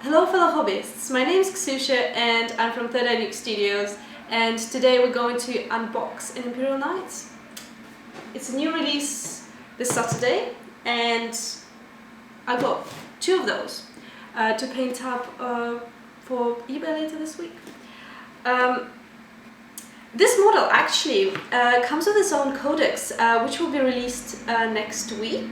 Hello fellow hobbyists, my name is Ksusha and I'm from ThirdEyeNuke Studios, and today we're going to unbox an Imperial Knight. It's a new release this Saturday and I got two of those to paint up for eBay later this week. This model actually comes with its own codex, which will be released next week.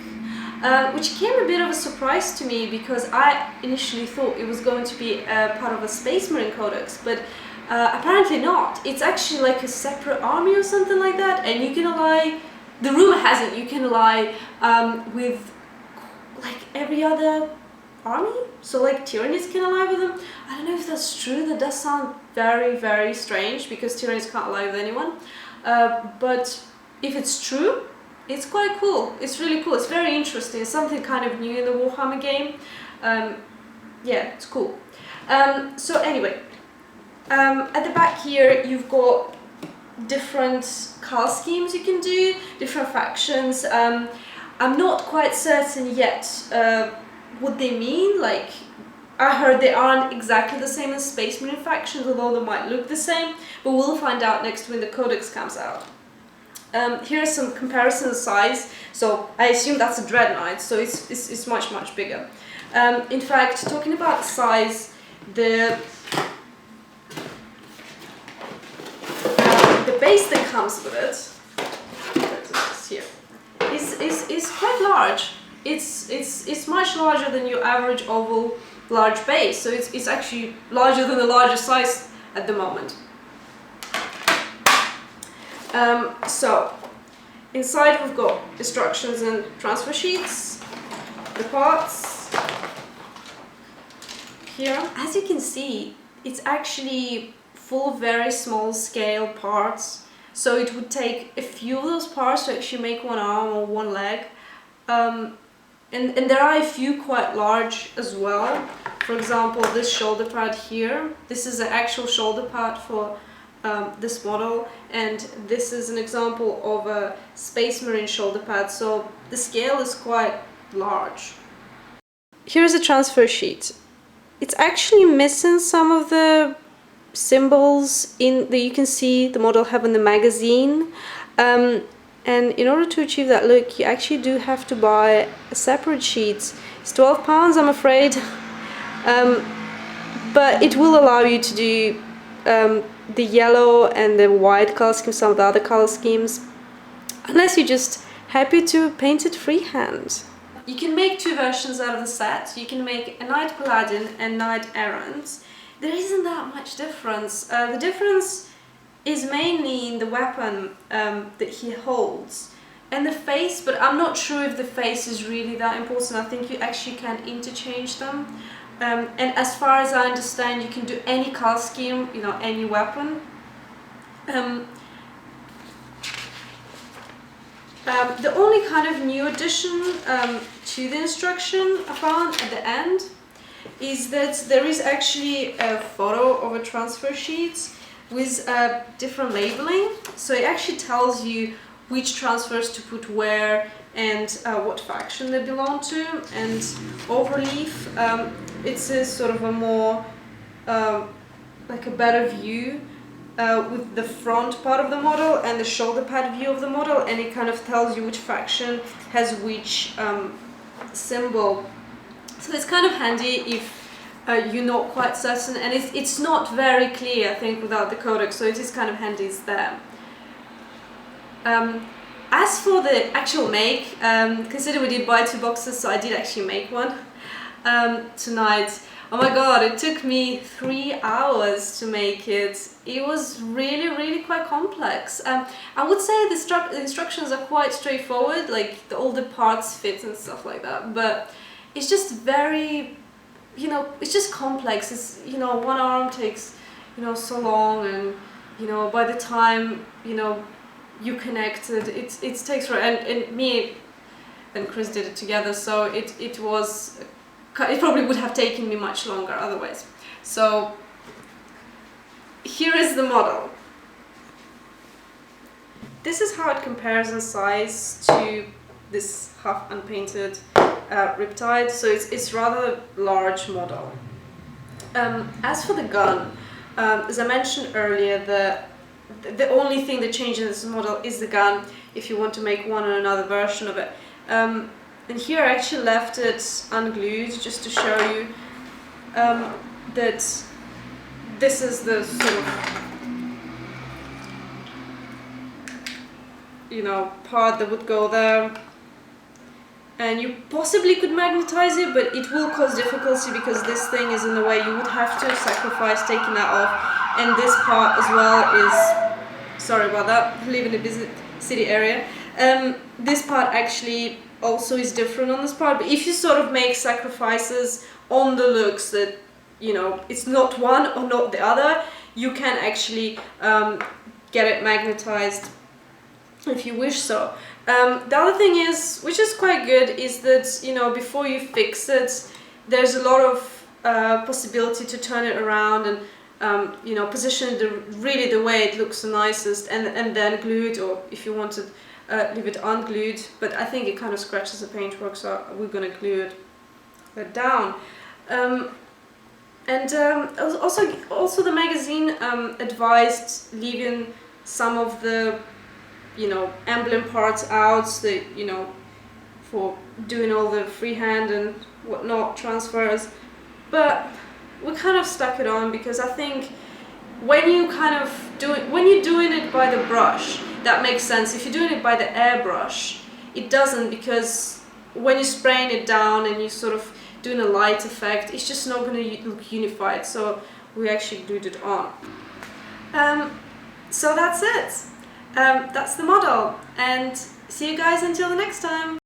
Which came a bit of a surprise to me because I initially thought it was going to be part of a Space Marine codex, but apparently not. It's actually like a separate army or something like that, and you can ally, the rumor has it, you can ally with like every other army, so like Tyranids can ally with them. I don't know if that's true, that does sound very, very strange because Tyranids can't ally with anyone, but if it's true, it's quite cool. It's really cool. It's very interesting. It's something kind of new in the Warhammer game. Yeah, it's cool. So anyway, at the back here you've got different colour schemes you can do, different factions. I'm not quite certain yet what they mean. Like, I heard they aren't exactly the same as Space Marine factions, although they might look the same, but we'll find out next when the codex comes out. Here are some comparison size. So I assume that's a Dread Knight, so it's much bigger. In fact, talking about size, the base that comes with it here is quite large. It's much larger than your average oval large base. So it's actually larger than the largest size at the moment. So inside we've got instructions and transfer sheets, the parts. Here, as you can see, it's actually full of very small scale parts, so it would take a few of those parts to actually make one arm or one leg, and there are a few quite large as well. For example, this shoulder pad here, this is an actual shoulder pad for this model, and this is an example of a Space Marine shoulder pad, so the scale is quite large. Here's a transfer sheet. It's actually missing some of the symbols that you can see the model have in the magazine, and in order to achieve that look you actually do have to buy a separate sheet. It's £12, I'm afraid, but it will allow you to do the yellow and the white color scheme, some of the other color schemes, unless you're just happy to paint it freehand. You can make two versions out of the set. You can make a Knight Paladin and Knight Errant. There isn't that much difference. The difference is mainly in the weapon that he holds and the face, but I'm not sure if the face is really that important. I think you actually can interchange them. And as far as I understand, you can do any color scheme, you know, any weapon. The only kind of new addition to the instruction I found at the end is that there is actually a photo of a transfer sheet with different labeling. So it actually tells you which transfers to put where and what faction they belong to, and overleaf. It's a sort of a more like a better view with the front part of the model and the shoulder pad view of the model, and it kind of tells you which faction has which symbol. So it's kind of handy if you're not quite certain, and it's not very clear, I think, without the codex, so it is kind of handy it's there. As for the actual make, consider we did buy two boxes, so I did actually make one tonight. Oh my god, it took me 3 hours to make it. It was really quite complex. I would say the instructions are quite straightforward, like all the parts fit and stuff like that, but it's just very, you know, it's just complex. It's, you know, one arm takes, you know, so long, and, you know, by the time, you know, you connected, it takes for, and me and Chris did it together, so it probably would have taken me much longer otherwise. So here is the model. This is how it compares in size to this half unpainted Riptide, so it's rather large model. As for the gun, as I mentioned earlier, the only thing that changes in this model is the gun, if you want to make one or another version of it. And here I actually left it unglued just to show you that this is the sort of, you know, part that would go there. And you possibly could magnetize it, but it will cause difficulty because this thing is in the way. You would have to sacrifice taking that off. And this part as well is, sorry about that, I live in a busy city area. This part actually also is different on this part, but if you sort of make sacrifices on the looks that, you know, it's not one or not the other, you can actually get it magnetized if you wish so. The other thing is, which is quite good, is that, you know, before you fix it, there's a lot of possibility to turn it around and you know, position it really the way it looks the nicest, and then glue it, or if you want to leave it unglued, but I think it kind of scratches the paintwork, so we're gonna glue it down. Also the magazine advised leaving some of the, you know, emblem parts out, so that, you know, for doing all the freehand and whatnot transfers, but we kind of stuck it on because I think when you kind of when you're doing it by the brush, that makes sense. If you're doing it by the airbrush, it doesn't, because when you're spraying it down and you're sort of doing a light effect, it's just not going to look unified, so we actually glued it on. So that's it. That's the model, and see you guys until the next time.